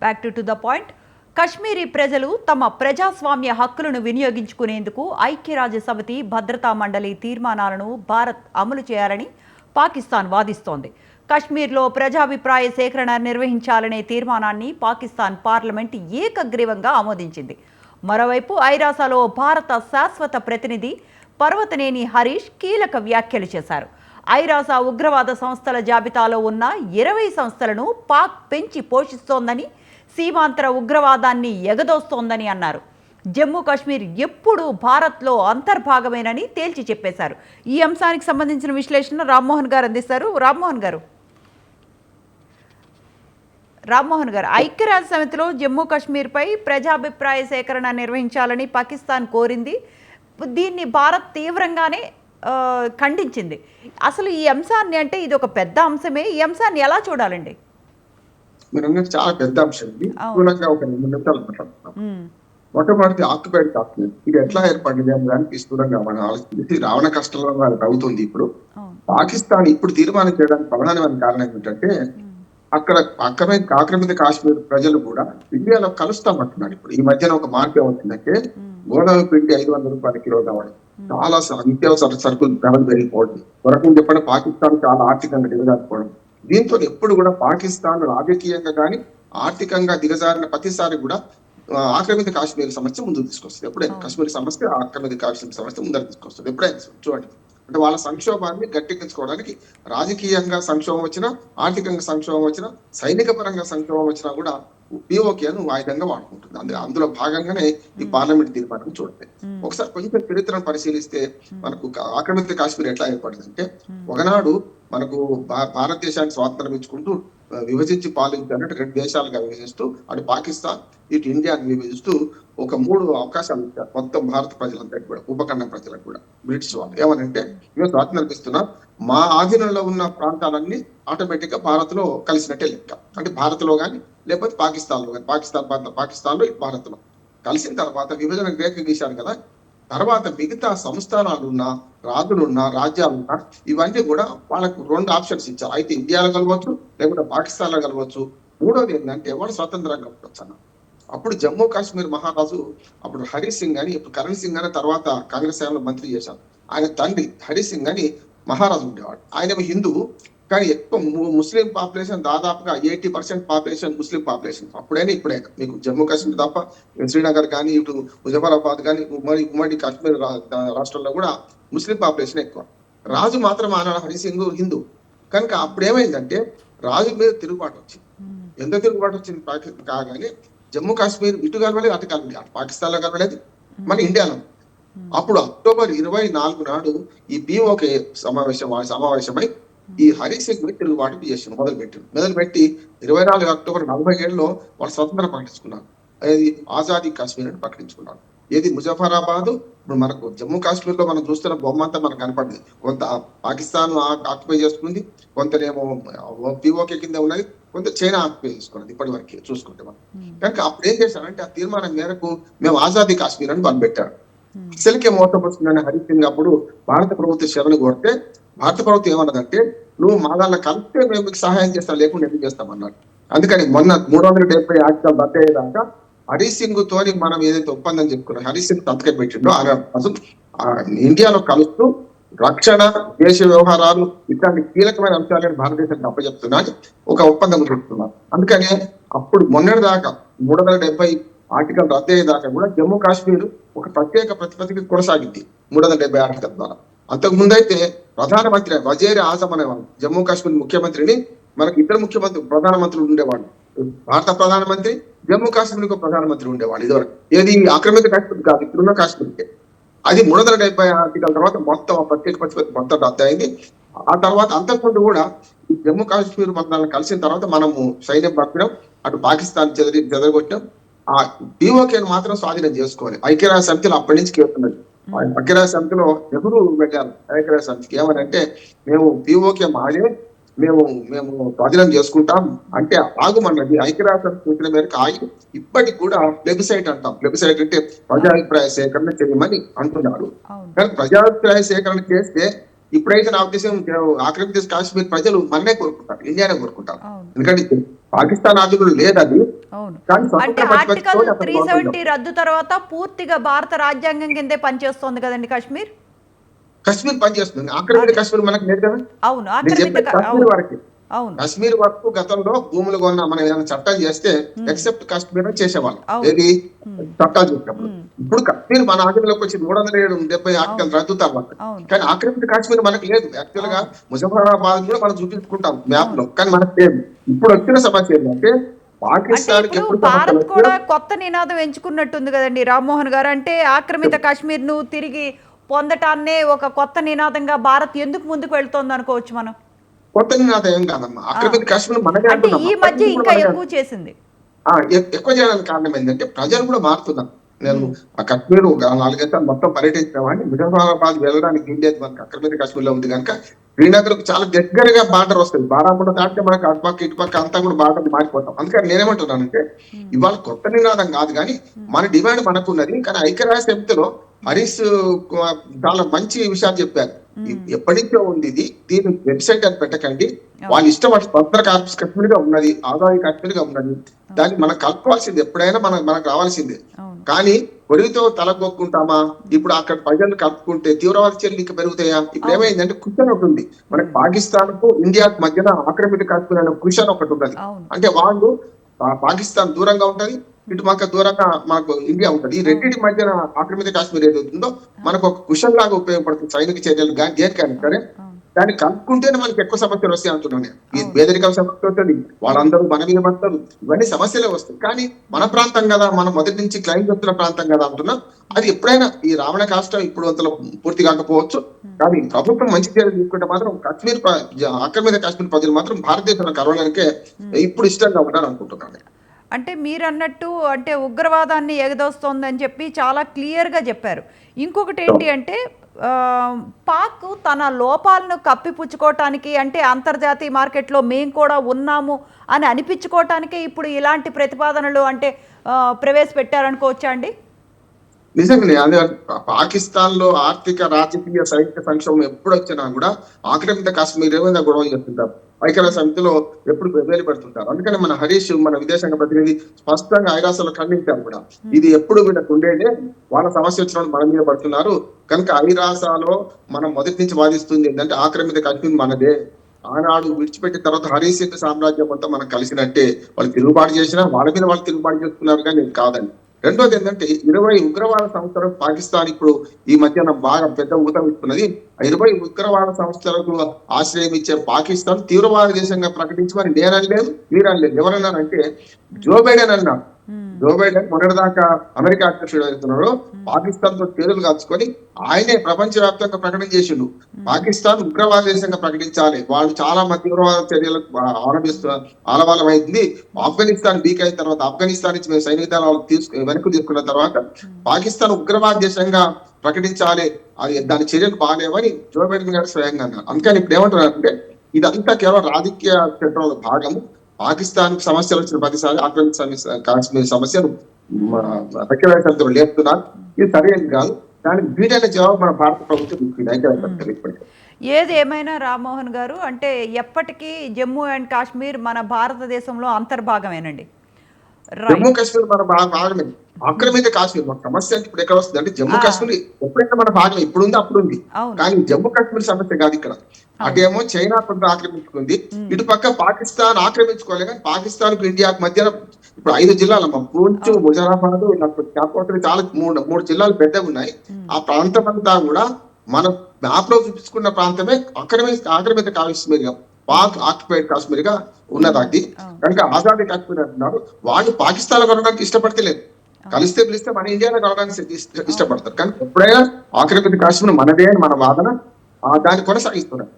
Back to the point. Kashmiri ప్రజలు తమ ప్రజాస్వామ్య హక్కులను వినియోగించుకునేందుకు ఐక్యరాజ్య సమితి భద్రతా మండలి తీర్మానాలను భారత్ అమలు చేయాలని పాకిస్తాన్ వాదిస్తోంది. కశ్మీర్లో ప్రజాభిప్రాయ సేకరణ నిర్వహించాలనే తీర్మానాన్ని పాకిస్తాన్ పార్లమెంట్ ఏకగ్రీవంగా ఆమోదించింది. మరోవైపు ఐరాసలో భారత శాశ్వత ప్రతినిధి పర్వతనేని హరీష్ కీలక వ్యాఖ్యలు చేశారు. ఐరాస ఉగ్రవాద సంస్థల జాబితాలో ఉన్న 20 సంస్థలను పాక్ పెంచి పోషిస్తోందని, సీమాంతర ఉగ్రవాదాన్ని ఎగదోస్తోందని అన్నారు. జమ్మూ కాశ్మీర్ ఎప్పుడూ భారత్లో అంతర్భాగమేనని తేల్చి చెప్పేశారు. ఈ అంశానికి సంబంధించిన విశ్లేషణ రామ్మోహన్ గారు అందిస్తారు. రామ్మోహన్ గారు, ఐక్యరాజ్య సమితిలో జమ్మూ కాశ్మీర్పై ప్రజాభిప్రాయ సేకరణ నిర్వహించాలని పాకిస్తాన్ కోరింది. దీన్ని భారత్ తీవ్రంగానే ఖండించింది. అసలు ఈ అంశాన్ని, అంటే ఇది ఒక పెద్ద అంశమే, ఈ అంశాన్ని ఎలా చూడాలండి? మీరు చాలా పెద్ద అంశం ఇది. ఒక 2 నిమిషాలు మాట్లాడుతున్నాం. మొట్టమొదటి ఆక్యుపైడ్ కాశ్మీర్ ఇది ఎట్లా ఏర్పడింది అని దానికి స్థూలంగా మనం ఆలోచించి రావణ కష్టంలో అవుతుంది. ఇప్పుడు పాకిస్తాన్ ఇప్పుడు తీర్మానం చేయడానికి ప్రధానమైన కారణం ఏమిటంటే, అక్కడ ఆక్రమిత కాశ్మీర్ ప్రజలు కూడా ఇండియాలో కలుస్తామంటున్నారు. ఇప్పుడు ఈ మధ్యన ఒక మార్పు ఏమవుతుందంటే, గోదావరి పిండి 500 రూపాయల కిలో కావడం, చాలా నిత్యావసర సరుకులు ధరలు పెరిగిపోవడం, వరకు చెప్పండి పాకిస్తాన్ చాలా ఆర్థికంగా దిగజారిపోవడం. దీంతో ఎప్పుడు కూడా పాకిస్తాన్ రాజకీయంగా కానీ ఆర్థికంగా దిగజారిన ప్రతిసారి కూడా ఆక్రమిత కాశ్మీర్ సమస్య ముందుకు తీసుకొస్తుంది. ఎప్పుడైనా కాశ్మీర్ సమస్య ఆక్రమిత కాశ్మీర్ సమస్య ముందర తీసుకొస్తుంది. ఎప్పుడైనా చూడండి, అంటే వాళ్ళ సంక్షోభాన్ని గట్టెక్కించుకోవడానికి రాజకీయంగా సంక్షోభం వచ్చినా, ఆర్థికంగా సంక్షోభం వచ్చినా, సైనిక పరంగా సంక్షోభం వచ్చినా కూడా పిఓకేను ఆయుధంగా వాడుకుంటుంది. అందులో భాగంగానే ఈ పార్లమెంట్ తీర్మానం చూడండి. ఒకసారి కొంచెం చరిత్రను పరిశీలిస్తే మనకు ఆక్రమిత కాశ్మీర్ ఎట్లా ఏర్పడిందంటే, ఒకనాడు మనకు భారతదేశానికి స్వాతంత్రం ఇచ్చుకుంటూ విభజించి పాలించినట్టు 2 దేశాలుగా విభజిస్తూ, అటు పాకిస్తాన్ ఇటు ఇండియాని విభజిస్తూ ఒక 3 అవకాశాలు ఇచ్చారు మొత్తం భారత ప్రజలందరికీ కూడా, ఉపఖండం ప్రజలకు కూడా. బ్రిటిష్ వాళ్ళు ఏమనంటే, మేము స్వాతంత్రం ఇస్తున్నాం, మా ఆధీనంలో ఉన్న ప్రాంతాలన్నీ ఆటోమేటిక్ గా భారత్ లో కలిసినట్టే లెక్క. అంటే భారత్ లో కానీ లేకపోతే పాకిస్తాన్ లో కానీ, పాకిస్తాన్ లో ఇటు భారత్ లో కలిసిన తర్వాత విభజన రేఖ గీశారు కదా. తర్వాత మిగతా సంస్థానాలున్నా, రాజులున్నా, రాజ్యాలున్నా ఇవన్నీ కూడా వాళ్ళకు 2 ఆప్షన్స్ ఇచ్చారు. అయితే ఇండియాలో కలవచ్చు, లేకపోతే పాకిస్తాన్ లో కలవచ్చు. మూడోది ఏంటంటే ఎవరు స్వతంత్రంగా ఉండొచ్చు అన్న. అప్పుడు జమ్మూ కాశ్మీర్ మహారాజు అప్పుడు హరీష్ సింగ్ అని, ఇప్పుడు కరణ్ సింగ్ అని తర్వాత కాంగ్రెస్ హయాంలో మంత్రి చేశారు. ఆయన తండ్రి హరీష్ సింగ్ అని మహారాజు ఉండేవాడు. ఆయన హిందువు, కానీ ఎక్కువ ముస్లిం పాపులేషన్, దాదాపుగా 80% పాపులేషన్ ముస్లిం పాపులేషన్. అప్పుడైనా ఇప్పుడైనా మీకు జమ్మూ కాశ్మీర్ తప్ప శ్రీనగర్ కానీ, ఇటు ముజఫరాబాద్ కానీ, ఉమ్మడి కాశ్మీర్ రాష్ట్రంలో కూడా ముస్లిం పాపులేషన్ ఎక్కువ. రాజు మాత్రం ఆనాడు హరి సింగ్ హిందూ. కనుక అప్పుడు ఏమైందంటే రాజు మీద తిరుగుబాటు వచ్చింది. ఎంత తిరుగుబాటు వచ్చింది కాగానే జమ్మూ కాశ్మీర్ ఇటు కలవలేదు, అటు కలవలేదు, అటు పాకిస్తాన్ లో కలవలేదు, మన ఇండియాలో. అప్పుడు అక్టోబర్ 24 నాడు ఈ పిఓకే సమావేశమై ఈ హరి సింగ్ మీద తిరుగుబాటు చేసి మొదలుపెట్టి 24 అక్టోబర్ 47లో వాళ్ళు స్వతంత్రం ప్రకటించుకున్నారు. అది ఆజాదీ కాశ్మీర్ అని ప్రకటించుకున్నారు. ఏది ముజఫరాబాద్. ఇప్పుడు మనకు జమ్మూ కాశ్మీర్ లో మనం చూస్తున్న బొమ్మ అంతా మనకు కనపడింది. కొంత పాకిస్తాన్ ఆక్యుపై చేసుకుంది, కొంతనేమో పిఓకే కింద ఉన్నది, కొంత చైనా ఆక్యుపై చేసుకున్నది ఇప్పటి వరకు చూసుకుంటే మనం. కనుక అప్పుడు ఏం చేశారంటే ఆ తీర్మానం మేరకు మేము ఆజాదీ కాశ్మీర్ అని వాళ్ళు పెట్టారు. అసలుకే మోసపోతుందని హరి సింగ్ అప్పుడు భారత ప్రభుత్వ శరణు కోరితే భారత ప్రభుత్వం ఏమన్నదంటే, నువ్వు మా దానిలో కలిస్తే మేము మీకు సహాయం చేస్తాం, లేకుండా ఎందుకు చేస్తామన్నారు. అందుకని మొన్న 370 ఆర్టికల్ రద్దు అయ్యేదాకా హరి సింగ్ తోని మనం ఏదైతే ఒప్పందం చెప్పుకున్నాం, హరి సింగ్ సంతకం పెట్టిండో అసలు ఇండియాలో కలుస్తూ రక్షణ, దేశ వ్యవహారాలు ఇట్లాంటి కీలకమైన అంశాలను భారతదేశానికి అప్పచెప్తున్నా ఒక ఒప్పందం చెప్తున్నారు. అందుకని అప్పుడు మొన్నటి దాకా 370 ఆర్టికల్ రద్దు అయ్యేదాకా కూడా జమ్మూ కాశ్మీర్ ఒక ప్రత్యేక ప్రతిపత్తికి కొనసాగింది 370 ఆర్టికల్ ద్వారా. అంతకు ముందైతే ప్రధానమంత్రి వజీర్ ఆజం అనేవాళ్ళు, జమ్మూ కాశ్మీర్ ముఖ్యమంత్రిని, మనకు 2 ప్రధానమంత్రులు ఉండేవాళ్ళు. భారత ప్రధానమంత్రి, జమ్మూ కాశ్మీర్ ప్రధానమంత్రి ఉండేవాళ్ళు ఇదివరకు. ఏది ఆక్రమిత కాశ్మీర్ కాదు, ఇప్పుడున్న కాశ్మీర్కే. అది 370 ఆర్టికల్ తర్వాత మొత్తం ప్రత్యేక ప్రతిపత్తి మొత్తం రద్దు అయింది. ఆ తర్వాత అంతకుముందు కూడా ఈ జమ్మూ కాశ్మీర్ మంత్రాలను కలిసిన తర్వాత మనము సైన్యం పంపినాం, అటు పాకిస్తాన్ చెదరగొట్టాం. ఆ పిఓకేను మాత్రం స్వాధీనం చేసుకోవాలి. ఐక్యరాజ్య సమితిలో అప్పటి నుంచి కేస్తున్నది. ఐక్యరాజ్య సమితిలో నెహ్రూ పెట్టారు ఐక్యరాజ్య సమితికి, ఏమనంటే మేము పిఓకే మాదే, మేము స్వాధీనం చేసుకుంటాం అంటే ఆగుమన్నది. ఐక్యరాజ్య సమితి సూచన మేరకు ఆగి ఇప్పటికి కూడా ప్లెబిసైట్ అంటాం. ప్లెబిసైట్ అంటే ప్రజాభిప్రాయ సేకరణ చేయమని అంటున్నారు. కానీ ప్రజాభిప్రాయ సేకరణ చేస్తే ఇప్పుడైతే నా ఉద్దేశం ఆక్రమిత కాశ్మీర్ ప్రజలు మననే కోరుకుంటారు, ఇండియానే కోరుకుంటారు. ఎందుకంటే పాకిస్తాన్ ఆర్టికల్ లేదు అది. అవును. కానీ అంటే స్వతంత్ర ఆర్టికల్ ప్రతిపక్షంతో అతను 370 రద్దు తర్వాత పూర్తిగా భారత రాజ్యాంగం కిందే పనిచేస్తోంది కదండి కాశ్మీర్. కశ్మీర్ పనిచేస్తుంది. ఆక్రమిత అదే. కశ్మీర్ మనకు లేదు కదా. అవును. నేను చెప్పేది కశ్మీర్ అవును. వరకే. అవును. కశ్మీర్ వరకు గతంలో భూములు కొన్న మనం ఏదైనా చట్టాలు చేస్తే ఎక్సెప్ట్ కాశ్మీర్ చేసేవాళ్ళు. అవును. ఏది చట్టాలు చేసినప్పుడు. హ్మ్. ఇప్పుడు కశ్మీర్ మన ఆధీనంలోకి వచ్చి 370 ఆర్టికల్ రద్దు తర్వాత. అవును. కానీ ఆక్రమిత కాశ్మీర్ మనకు లేదు. యాక్చువల్ గా ముజఫరాబాద్ కూడా మనం చూపించుకుంటాం మ్యాప్ లో, అవును. కానీ మనకు లేదు. ఇప్పుడు వచ్చిన సమస్య ఏంటంటే అంటే పాకిస్తాన్ ఇప్పుడు ఎప్పుడు సమస్యలు భారత్ వచ్చినా కూడా కొత్త నినాదం ఎంచుకున్నట్టుంది కదండి రామ్మోహన్ గారు. అంటే ఆక్రమిత కాశ్మీర్‌ను తిరిగి పొందటాన్నే ఒక కొత్త నినాదంగా భారత్ ఎందుకు ముందుకు వెళ్తోంది అనుకోవచ్చు మనం. కొత్త నినాదం ఏం కాదమ్మా. ఆ! ఆక్రమిత కాశ్మీర్ మనదే అంటే ఈ అంటున్నాం. మధ్య అప్పటి కూడా ఇంకా మనదే. ఎక్కువ చేసింది. ఎక్కువ చేయడానికి కారణం ఏంటంటే ప్రజలు కూడా మారుతున్నారు. నేను హ్మ్. ఆ కశ్మీర్ ఒక 4 గంటలు మొత్తం పర్యటించామని ముజఫరాబాద్ వెళ్ళడానికి ఇండియా మనకి ఆక్రమిత కాశ్మీర్ లో ఉంది కనుక శ్రీనగర్ చాలా దగ్గరగా బార్డర్ వస్తుంది. బారాముల్లా దాటితే మనకు అటుపక్క ఇటుపక్క అంతా కూడా బార్డర్ మారిపోతాం. అందుకని నేనేమంటున్నానంటే హ్మ్. ఇవాళ కొత్త నినాదం కాదు, కానీ మన డిమాండ్ మనకున్నది. కానీ ఐక్యరాజ్య సమితిలో హరీష్ చాలా మంచి విషయాలు చెప్పారు. ఎప్పటి నుంచో ఉంది ఇది, దీని వెబ్సైట్ అని పెట్టకండి. వాళ్ళు ఇష్టపడి స్వతంత్ర కాశ్మీర్ గా ఉన్నది, ఆదాయ కాశ్మీర్ గా ఉన్నది. దాన్ని మనం కలుపుకోవాల్సింది ఎప్పుడైనా మనకు రావాల్సిందే. అవును. కానీ పొడితో తలగొక్కుంటామా? ఇప్పుడు అక్కడ ప్రజలు కలుపుకుంటే తీవ్రవాద చర్యలు ఇంకా పెరుగుతాయా? ఇప్పుడు ఏమైందంటే క్వశ్చన్ ఒకటి ఉంది. మనకి పాకిస్తాన్ కు ఇండియాకు మధ్యన ఆక్రమిత కాశ్మీర్ అనే క్వశ్చన్ ఒకటి ఉన్నది. అవును. అంటే వాళ్ళు పాకిస్తాన్ దూరంగా ఉంటది, ఇటు మాకు దూరంగా మనకు ఇండియా ఉంటది. ఈ రెండింటి మధ్యన ఆక్రమిత కాశ్మీర్ ఏదైతుందో మనకు ఒక క్వశ్చన్ లాగా ఉపయోగపడుతుంది సైనిక చర్యలు కానీ దేనికైనా సరే. అవును. దాన్ని కలుపుకుంటేనే మనకి ఎక్కువ సమస్యలు వస్తాయి అంటున్నాను నేను. ఈ అవును. పేదరికం సమస్య వస్తుంది, వాళ్ళందరూ మన మీద పడతారు, ఇవన్నీ సమస్యలే వస్తాయి. కానీ మన ప్రాంతం కదా, మనం మొదటి నుంచి క్లైమ్ చేస్తున్న ప్రాంతం కదా అంటున్నాం. అది ఎప్పుడైనా ఈ రావణ కాష్టం ఇప్పుడు అంతలో పూర్తి కాకపోవచ్చు, కానీ ప్రభుత్వం మంచి చర్యలు తీసుకుంటే మాత్రం కాశ్మీర్ ఆక్రమిత కాశ్మీర్ ప్రజలు మాత్రం భారతదేశంలో కలవడానికే ఇప్పుడు ఇష్టంగా ఉంటారు అనుకుంటున్నాను. అంటే మీరన్నట్టు అంటే ఉగ్రవాదాన్ని ఎగదోస్తోందని చెప్పి చాలా క్లియర్‌గా చెప్పారు. ఇంకొకటి ఏంటి అంటే పాక్ తన లోపాలను కప్పిపుచ్చుకోవటానికి అంటే అంతర్జాతీయ మార్కెట్‌లో మేము కూడా ఉన్నాము అని అనిపించుకోవటానికే ఇప్పుడు ఇలాంటి ప్రతిపాదనలు అంటే ప్రవేశపెట్టారనుకోవచ్చా అండి? నిజంగానే అదే పాకిస్తాన్ లో ఆర్థిక రాజకీయ సైనిక సంక్షోభం ఎప్పుడు వచ్చినా కూడా ఆక్రమిత కాశ్మీర్ మీద గొడవ చేస్తుంటారు. ఐక్యరాజ్య సమితిలో ఎప్పుడు వేలు పెడుతుంటారు. అందుకని మన హరీష్ మన విదేశాంగ ప్రతినిధి స్పష్టంగా ఐరాసలో ఖండించారు కూడా. ఇది ఎప్పుడు వీళ్ళకు ఉండేదే, వాళ్ళ సమస్య వచ్చినప్పుడు మన మీద పడుతున్నారు. కనుక ఐరాసలో మనం మొదటి నుంచి వాదిస్తుంది ఏంటంటే ఆక్రమిత కాశ్మీర్ మనదే. ఆనాడు విడిచిపెట్టిన తర్వాత హరీష్ సామ్రాజ్యం మొత్తం మనం కలిసినట్టే. వాళ్ళు తిరుగుబాటు చేసినా వాళ్ళ మీద వాళ్ళు తిరుగుబాటు చేస్తున్నారు, కానీ ఇది కాదని. రెండోది ఏంటంటే 20 ఉగ్రవాద సంస్థలకు పాకిస్తాన్ ఇప్పుడు ఈ మధ్యన బాగా పెద్ద ఊతం ఇస్తున్నది. 20 ఉగ్రవాద సంస్థలకు ఆశ్రయం ఇచ్చే పాకిస్తాన్ తీవ్రవాద దేశంగా ప్రకటించి మరి నేనలేదు మీరు అనలేదు. ఎవరన్నారంటే జో బైడెన్ అన్నారు. జో బైడెన్ మొన్నటిదాకా అమెరికా అధ్యక్షుడు అవుతున్నాడు, పాకిస్తాన్ తో చేతులు కాల్చుకొని ఆయనే ప్రపంచవ్యాప్తంగా ప్రకటన చేసిండు. పాకిస్తాన్ ఉగ్రవాద దేశంగా ప్రకటించాలి, వాళ్ళు చాలా మంది తీవ్రవాద చర్యలకు ఆలవాలమైంది. ఆఫ్ఘనిస్తాన్ వీక్ అయిన తర్వాత ఆఫ్ఘనిస్తాన్ నుంచి మేము సైనిక దళాలు వెనక్కి తీసుకున్న తర్వాత పాకిస్తాన్ ఉగ్రవాద దేశంగా ప్రకటించాలి, అది దాని చర్యలు బాగాలేవని జో బైడెన్ గారు స్వయంగా అన్నారు. అందుకని ఇప్పుడు ఏమంటున్నారంటే ఇదంతా కేవలం రాజకీయ క్షేత్రంలో భాగము. పాకిస్తాన్ సమస్యలు వచ్చిన ప్రతిసారి ఆక్రమిత కాశ్మీర్ సమస్యను ఐక్యరాజ్య సమితిలో లేపుతున్నారు. ఇది సరైనది కాదు. దానికి వీటైన జవాబు మన భారత ప్రభుత్వం ఇచ్చింది ఐక్యరాజ్య సమితిలో ఇప్పటికే. ఏది ఏమైనా రామ్మోహన్ గారు అంటే ఎప్పటికీ జమ్మూ అండ్ కాశ్మీర్ మన భారతదేశంలో అంతర్భాగమేనండి. జమ్మూ రైట్. కాశ్మీర్ మన భాగమే. ఆక్రమిత కాశ్మీర్ మన సమస్య అంటే ఇప్పుడు ఎక్కడ వస్తుంది అంటే జమ్మూ కాశ్మీర్ ఎప్పుడైనా మన భాగం, ఇప్పుడు ఉంది అప్పుడు ఉంది. అవును. కానీ జమ్మూ కాశ్మీర్ సమస్య కాదు ఇక్కడ. అటేమో చైనా కొంత ఆక్రమించుకుంది, ఇటు పక్క పాకిస్తాన్ ఆక్రమించుకోలే. కానీ పాకిస్తాన్ కు ఇండియాకు మధ్యన ఇప్పుడు 5 జిల్లాలమ్మా, పూంచ్, ముజరాబాద్, చాలా 3 జిల్లాలు పెద్దగా ఉన్నాయి. ఆ ప్రాంతం అంతా కూడా మనం మ్యాప్ లో చూపించుకున్న ప్రాంతమే ఆక్రమిత కాశ్మీర్ గా, పాక్ ఆక్యుపైడ్ కాశ్మీర్ గా ఉన్నది అది. కనుక ఆజాదీ కాశ్మీర్ అంటున్నారు. వాళ్ళు పాకిస్తాన్ లో కొనడానికి ఇష్టపడతలేదు, కలిస్తే పిలిస్తే మన ఇండియాలో కొనడానికి ఇష్టపడతారు. కానీ ఎప్పుడైనా ఆక్రమిత కాశ్మీర్ మనదే అని మన వాదన, దాన్ని కొనసాగిస్తున్నారు.